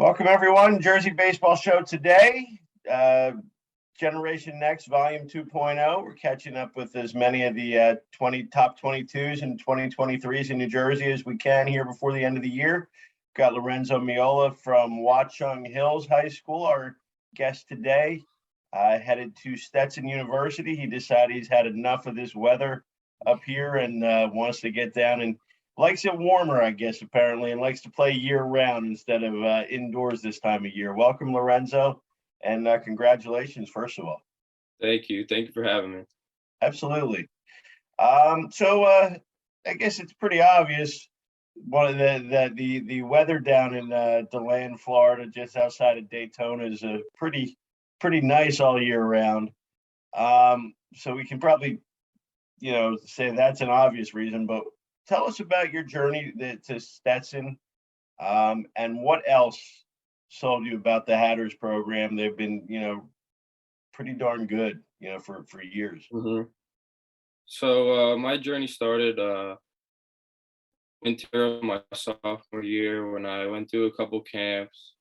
Welcome, everyone. Jersey Baseball Show today. Generation Next, Volume 2.0. We're catching up with as many of the top 22s and 2023s in New Jersey as we can here before the end of the year. Got Lorenzo Meola from Watchung Hills High School, our guest today. Headed to Stetson University. He decided he's had enough of this weather up here and wants to get down and likes it warmer, I guess, apparently, and likes to play year-round instead of indoors this time of year. Welcome, Lorenzo, and congratulations, first of all. Thank you. Thank you for having me. Absolutely. So I guess it's pretty obvious that the weather down in DeLand, Florida, just outside of Daytona, is pretty nice all year round. So we can probably, say that's an obvious reason, but tell us about your journey to Stetson, and what else sold you about the Hatters program. They've been, pretty darn good, for years. Mm-hmm. So my journey started winter of my sophomore year when I went to a couple camps,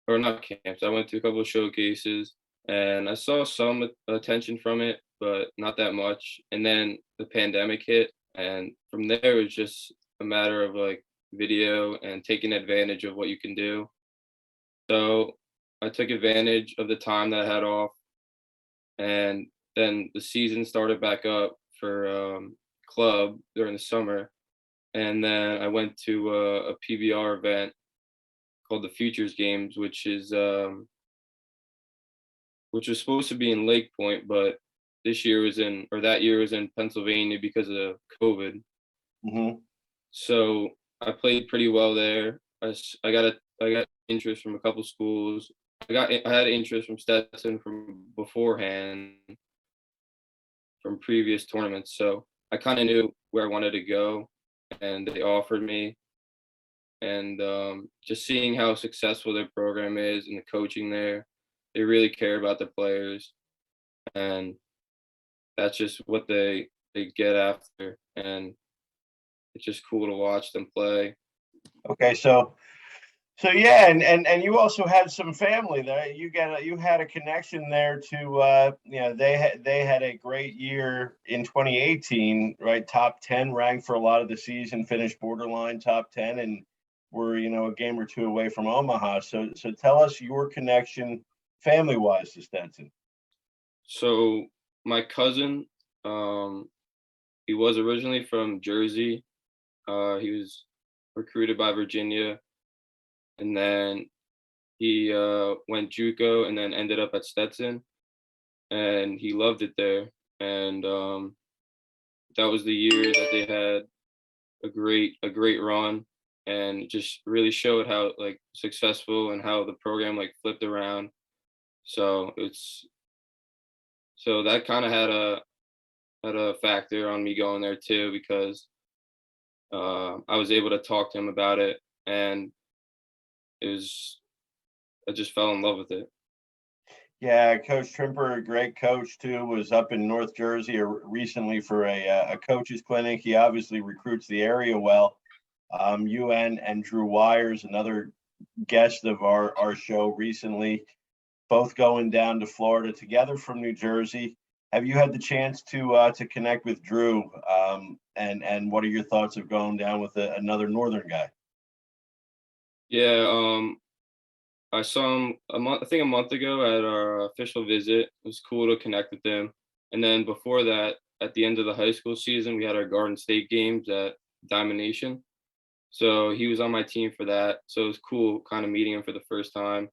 or not camps. I went to a couple of showcases, and I saw some attention from it, but not that much. And then the pandemic hit. And from there, it was just a matter of like video and taking advantage of what you can do. So I took advantage of the time that I had off. And then the season started back up for club during the summer. And then I went to a PBR event called the Futures Games, which was supposed to be in Lake Point, but that year was in Pennsylvania because of COVID. Mm-hmm. So I played pretty well there. I got interest from a couple schools. I had interest from Stetson from beforehand, from previous tournaments. So I kind of knew where I wanted to go, and they offered me. And just seeing how successful their program is and the coaching there, they really care about the players, and that's just what they get after, and it's just cool to watch them play. Okay, so yeah, and you also had some family there. You had a connection there to they had a great year in 2018, right? Top 10 ranked for a lot of the season, finished borderline top 10, and were a game or two away from Omaha. So tell us your connection family-wise to Stetson. So my cousin, he was originally from Jersey. He was recruited by Virginia, and then he went JUCO and then ended up at Stetson, and he loved it there. And that was the year that they had a great run, and just really showed how like successful and how the program like flipped around. So that kind of had a factor on me going there too, because I was able to talk to him about it, and I just fell in love with it. Yeah, Coach Trimper, a great coach too, was up in North Jersey recently for a coaches clinic. He obviously recruits the area well. You and Drew Wyers, another guest of our show recently, both going down to Florida together from New Jersey. Have you had the chance to connect with Drew? And what are your thoughts of going down with another Northern guy? Yeah, I saw him a month ago at our official visit. It was cool to connect with him. And then before that, at the end of the high school season, we had our Garden State games at Diamond Nation. So he was on my team for that. So it was cool kind of meeting him for the first time.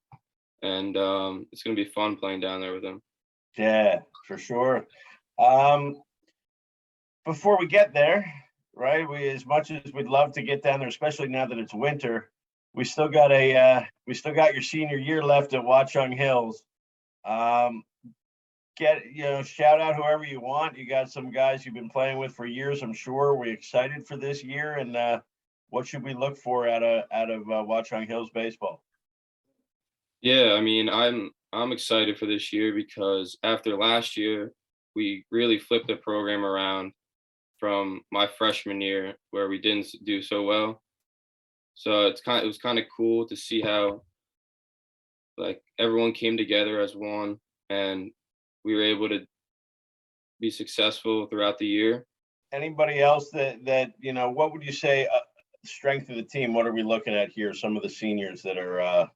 And it's going to be fun playing down there with him. Yeah, for sure. Before we get there, right, as much as we'd love to get down there, especially now that it's winter, we still got your senior year left at Watchung Hills. Shout out whoever you want. You got some guys you've been playing with for years, I'm sure. We're excited for this year, and what should we look for out of Watchung Hills baseball? Yeah, I mean, I'm excited for this year because after last year, we really flipped the program around from my freshman year where we didn't do so well. So it was kind of cool to see how like everyone came together as one, and we were able to be successful throughout the year. Anybody else that what would you say, strength of the team? What are we looking at here? Some of the seniors that are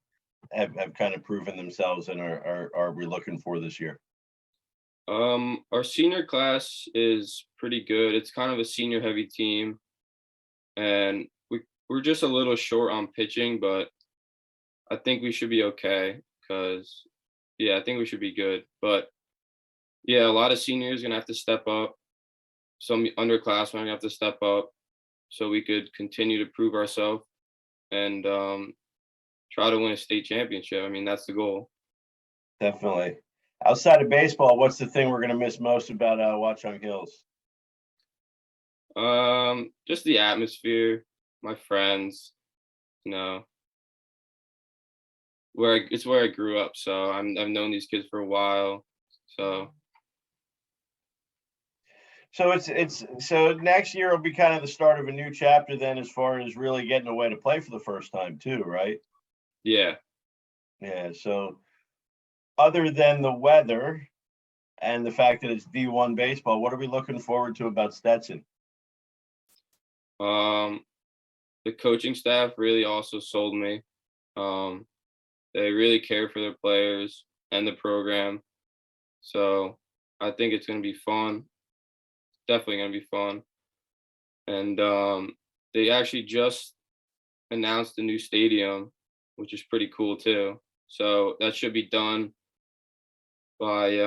have kind of proven themselves and are we looking for this year? Our senior class is pretty good. It's kind of a senior heavy team, and we're just a little short on pitching, but I think we should be okay because yeah, I think we should be good. But yeah, a lot of seniors gonna have to step up. Some underclassmen are gonna have to step up so we could continue to prove ourselves and try to win a state championship. I mean, that's the goal. Definitely. Outside of baseball, what's the thing we're going to miss most about Watchung Hills? Just the atmosphere, my friends, you know, it's where I grew up. So I've known these kids for a while. So So next year will be kind of the start of a new chapter then, as far as really getting away to play for the first time too, right? yeah. Yeah. So other than the weather and the fact that it's D1 baseball, what are we looking forward to about Stetson? Um, the coaching staff really also sold me. Um, they really care for their players and the program. So I think it's gonna be fun. Definitely gonna be fun. And they actually just announced a new stadium, which is pretty cool too. So that should be done by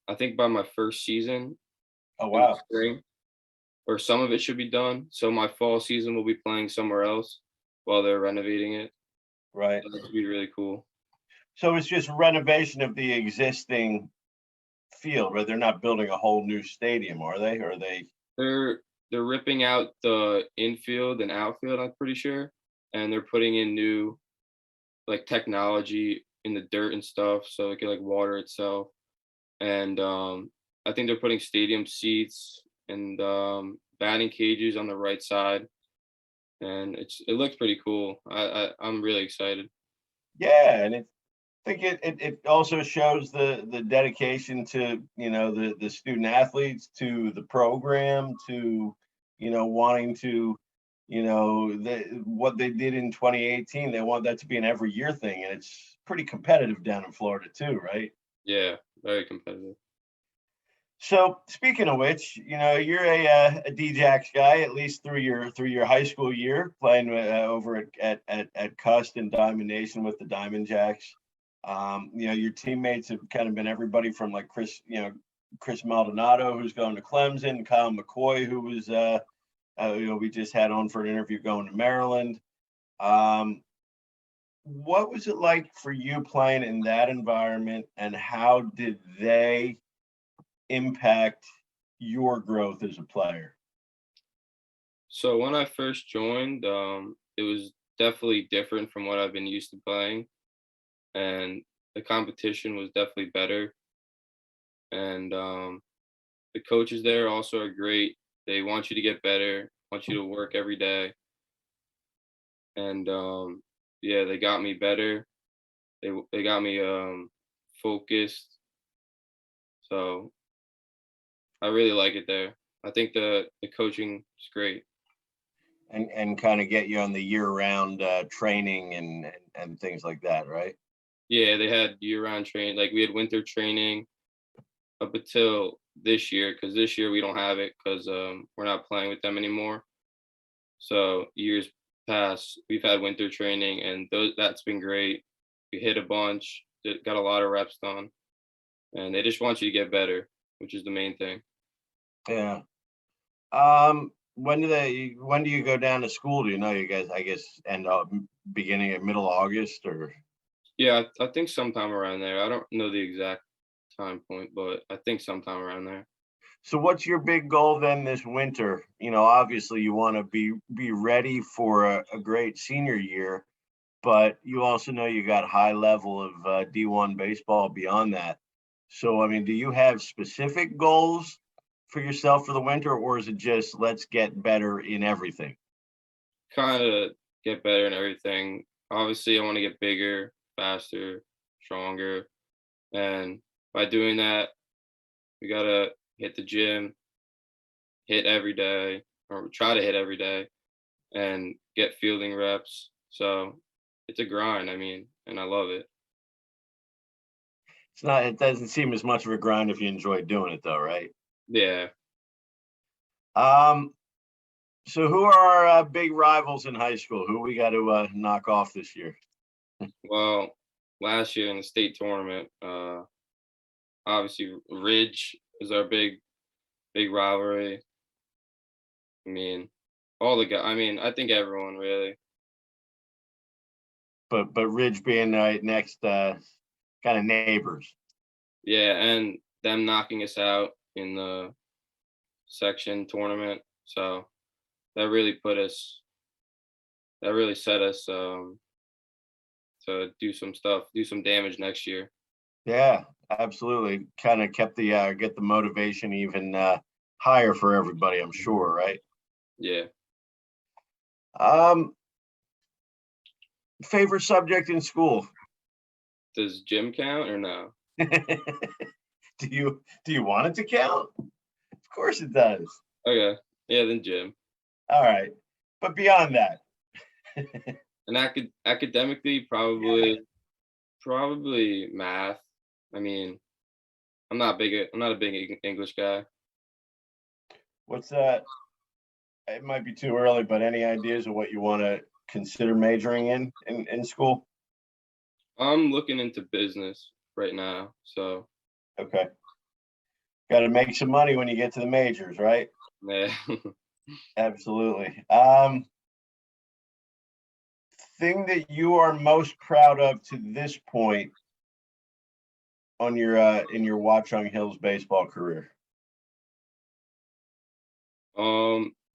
I think by my first season Oh in the wow. spring, or some of it should be done. So my fall season will be playing somewhere else while they're renovating it. Right. So that should be really cool. So it's just renovation of the existing field, right? They're not building a whole new stadium, are they? Or are they? They're they're ripping out the infield and outfield, I'm pretty sure, and they're putting in new like technology in the dirt and stuff so it can like water itself. And I think they're putting stadium seats and batting cages on the right side, and it looks pretty cool. I'm really excited. Yeah, and I think it also shows the dedication to the student athletes, to the program, to wanting to what they did in 2018. They want that to be an every year thing, and it's pretty competitive down in Florida too, right? Yeah, very competitive. So speaking of which, you're a DJAX guy, at least through your high school year, playing over at Cust and Diamond Nation with the Diamond Jacks. Your teammates have kind of been everybody from like Chris Maldonado, who's going to Clemson, Kyle McCoy, who was we just had on for an interview going to Maryland. Um, what was it like for you playing in that environment, and how did they impact your growth as a player? So when I first joined, it was definitely different from what I've been used to playing, and the competition was definitely better. And the coaches there also are great. They want you to get better, want you to work every day, and yeah, they got me better. They got me focused. So I really like it there. I think the coaching is great. And kind of get you on the year-round training and things like that, right? Yeah, they had year-round training. Like we had winter training up until this year, because this year we don't have it because we're not playing with them anymore. So years past, we've had winter training, and that's been great. We hit a bunch, got a lot of reps done, and they just want you to get better, which is the main thing. Yeah. When do you go down to school? Do you know, you guys, I guess, end up beginning of middle August or? Yeah, I think sometime around there. I don't know the exact time point, but I think sometime around there. So what's your big goal then this winter? Obviously you want to be ready for a great senior year, but you also know you got high level of D1 baseball beyond that. So, I mean, do you have specific goals for yourself for the winter, or is it just let's get better in everything? Kind of get better and everything. Obviously, I want to get bigger, faster, stronger, and by doing that, we gotta hit the gym, hit every day, or try to hit every day, and get fielding reps. So it's a grind. I mean, and I love it. It's not. It doesn't seem as much of a grind if you enjoy doing it, though, right? Yeah. Um. So, who are our big rivals in high school? Who we got to knock off this year? Well, last year in the state tournament, obviously Ridge is our big rivalry. I mean, all the guys. I mean, I think everyone really. But Ridge being next, kind of neighbors. Yeah, and them knocking us out in the section tournament. So that really put us. That really set us to do some stuff, do some damage next year. Yeah, absolutely. Kind of kept the get the motivation even higher for everybody. I'm sure, right? Yeah. Um. Favorite subject in school? Does gym count or no? Do you want it to count? Of course it does. Okay. Yeah, then gym. All right, but beyond that, And academically, yeah. probably math. I mean, I'm not a big English guy. What's that? It might be too early, but any ideas of what you want to consider majoring in school? I'm looking into business right now. So Okay, got to make some money when you get to the majors, right? yeah. Absolutely. Thing that you are most proud of to this point on your in your Watchung Hills baseball career?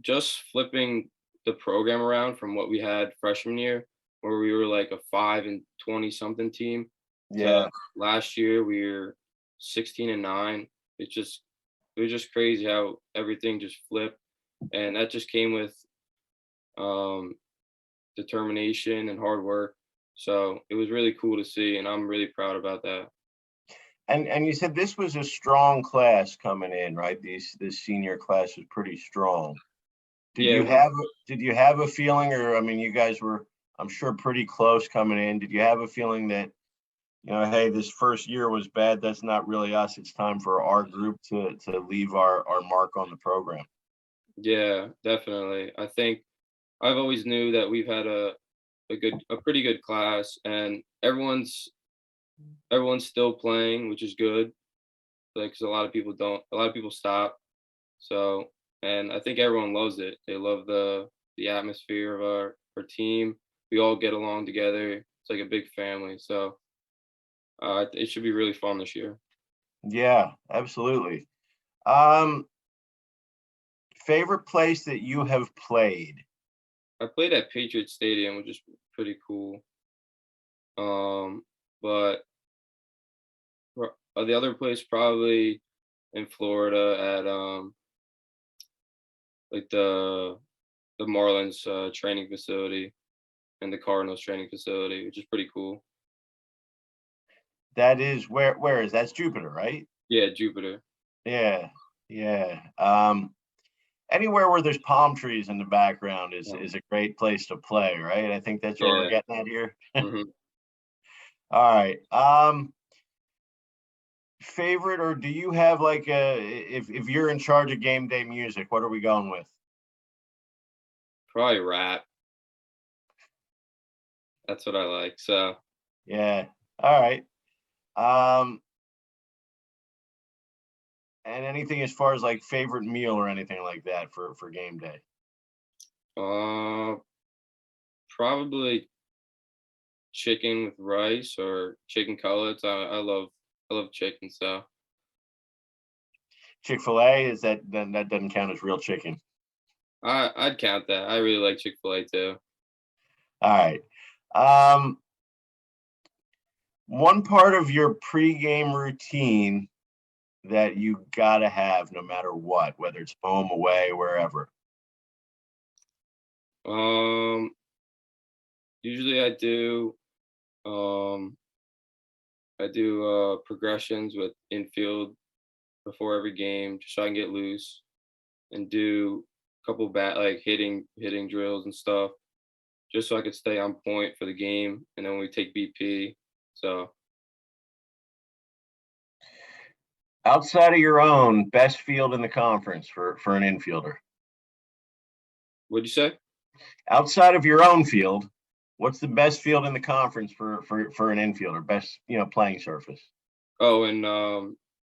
Just flipping the program around from what we had freshman year, where we were like a 5-20 something team, to Yeah, last year we were 16-9. It was just crazy how everything just flipped, and that just came with um determination and hard work. So it was really cool to see, and I'm really proud about that. and you said this was a strong class coming in, right? This senior class is pretty strong. Did Yeah, you have did you have a feeling, or I mean, you guys were, I'm sure, pretty close coming in. Did you have a feeling that, hey, this first year was bad. That's not really us. It's time for our group to leave our mark on the program. yeah, definitely. I think I've always knew that we've had a pretty good class, and everyone's still playing, which is good. Like, 'cause a lot of people stop. So, and I think everyone loves it. They love the atmosphere of our team. We all get along together. It's like a big family. So, it should be really fun this year. Yeah, absolutely. Um, Favorite place that you have played? I played at Patriot Stadium, which is pretty cool. But the other place probably in Florida at like the Marlins training facility and the Cardinals training facility, which is pretty cool. That is where is that's Jupiter, right? Yeah, Jupiter. Yeah, yeah. Anywhere where there's palm trees in the background is Yeah. is a great place to play, right? I think that's what we're Yeah. getting at here. Hmm. All right. Favorite, or do you have like a, if you're in charge of game day music, what are we going with? Probably rap. That's what I like. So Yeah. All right. Um, and anything as far as like favorite meal or anything like that for game day? uh probably chicken with rice or chicken cutlets. I love chicken, so Chick-fil-A, is that, then that doesn't count as real chicken? I'd count that. I really like Chick-fil-A too. All right. Um, One part of your pregame routine that you gotta have no matter what, whether it's home, away, wherever. Um Usually um I do progressions with infield before every game just so I can get loose and do a couple like hitting drills and stuff just so I could stay on point for the game. And then we take BP. So Outside of your own, best field in the conference for an infielder. what'd you say? Outside of your own field, what's the best field in the conference for an infielder? Best, playing surface. Oh, and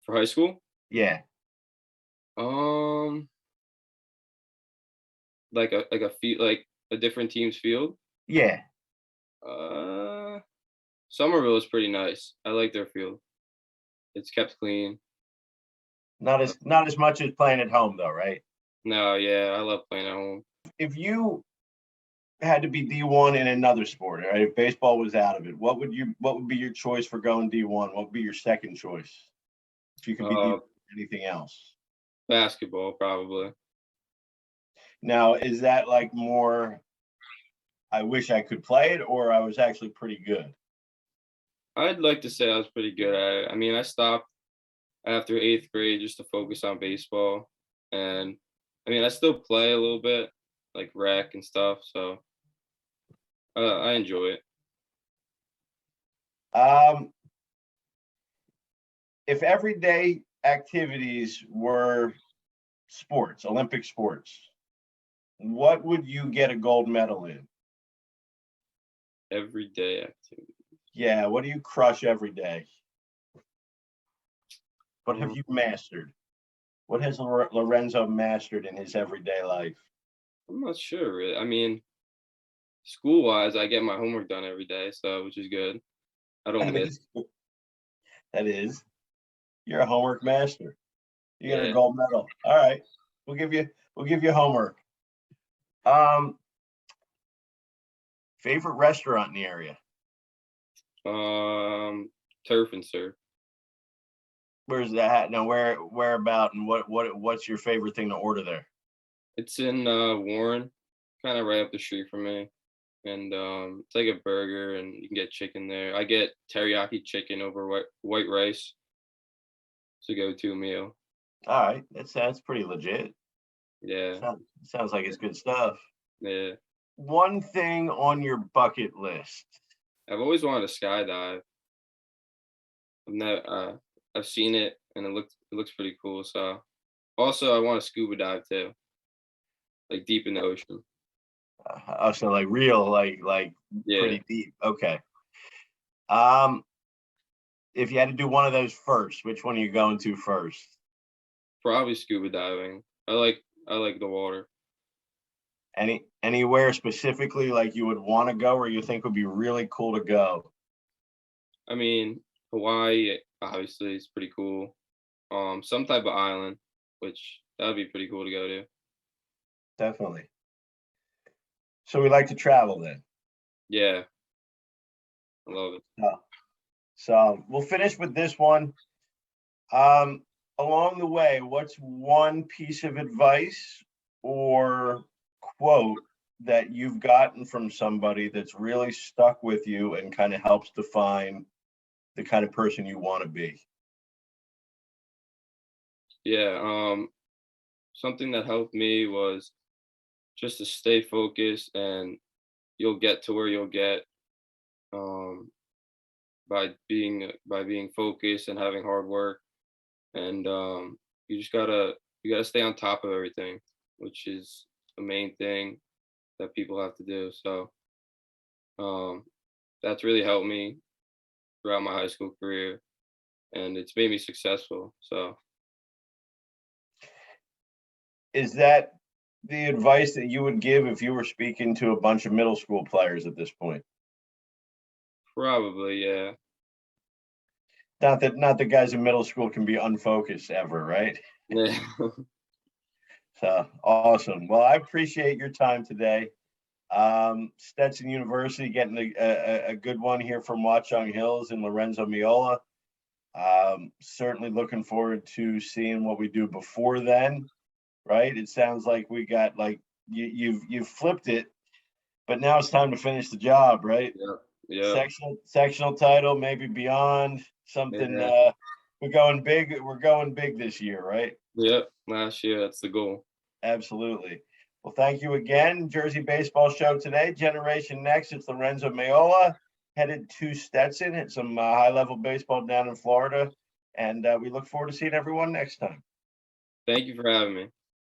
for high school? Yeah. Um like a field like a different team's field. Yeah. Uh Somerville is pretty nice. I like their field. It's kept clean. Not as much as playing at home though, right? No, yeah, I love playing at home. If you had to be D1 in another sport, right? If baseball was out of it, what would be your choice for going D1? What would be your second choice? If you could be D1 anything else? Basketball, probably. Now, is that like more, I wish I could play it, or I was actually pretty good? I'd like to say I was pretty good at it. I mean, I stopped after 8th grade just to focus on baseball. And I mean, I still play a little bit, like rec and stuff. So I enjoy it. Um, if everyday activities were sports, Olympic sports, what would you get a gold medal in? Everyday activity. Yeah, what do you crush every day? What have Um, you mastered? What has Lorenzo mastered in his everyday life? I'm not sure really. I mean, school wise, I get my homework done every day, so which is good. I don't That miss. is, that is, you're a homework master. You get a Yeah. gold medal. All right, we'll give you homework. Um, favorite restaurant in the area? Turf and surf. Where's that? No, where about, and what's your favorite thing to order there? It's in Warren, kind of right up the street from me. And it's like a burger, and you can get chicken there. I get teriyaki chicken over white rice. It's a go-to meal. All right, that's pretty legit. Yeah, Sounds like it's good stuff. yeah. One thing on your bucket list. I've always wanted to skydive. I've never, I've seen it, and it looks pretty cool. So, also, I want to scuba dive too, like deep in the ocean. So like real, like Yeah, pretty deep. Okay. Um, if you had to do one of those first, which one are you going to first? probably scuba diving. I like the water. Anywhere specifically like you would want to go, or you think would be really cool to go? I mean, Hawaii obviously is pretty cool. Some type of island, which that'd be pretty cool to go to. Definitely. So we like to travel then. Yeah, I love it. So we'll finish with this one. Um, Along the way, what's one piece of advice or quote that you've gotten from somebody that's really stuck with you and kind of helps define the kind of person you want to be? Yeah, something that helped me was just to stay focused, and you'll get to where you'll get um, by being focused and having hard work, and you gotta stay on top of everything, which is the main thing that people have to do. So um, that's really helped me throughout my high school career, and it's made me successful. So Is that the advice that you would give if you were speaking to a bunch of middle school players at this point? probably, yeah. Not that guys in middle school can be unfocused ever, right? Yeah. So awesome. Well, I appreciate your time today. Stetson University getting a good one here from Watchung Hills and Lorenzo Meola. Certainly looking forward to seeing what we do before then. Right? It sounds like we got like you've flipped it. but now it's time to finish the job, right? Yeah. Sectional title, maybe beyond something. Yeah. We're going big. We're going big this year, right? Yep. Last year, that's the goal. Absolutely. Well, thank you again. Jersey Baseball Show today, Generation Next. It's Lorenzo Meola, headed to Stetson. It's some high-level baseball down in Florida, and we look forward to seeing everyone next time. Thank you for having me.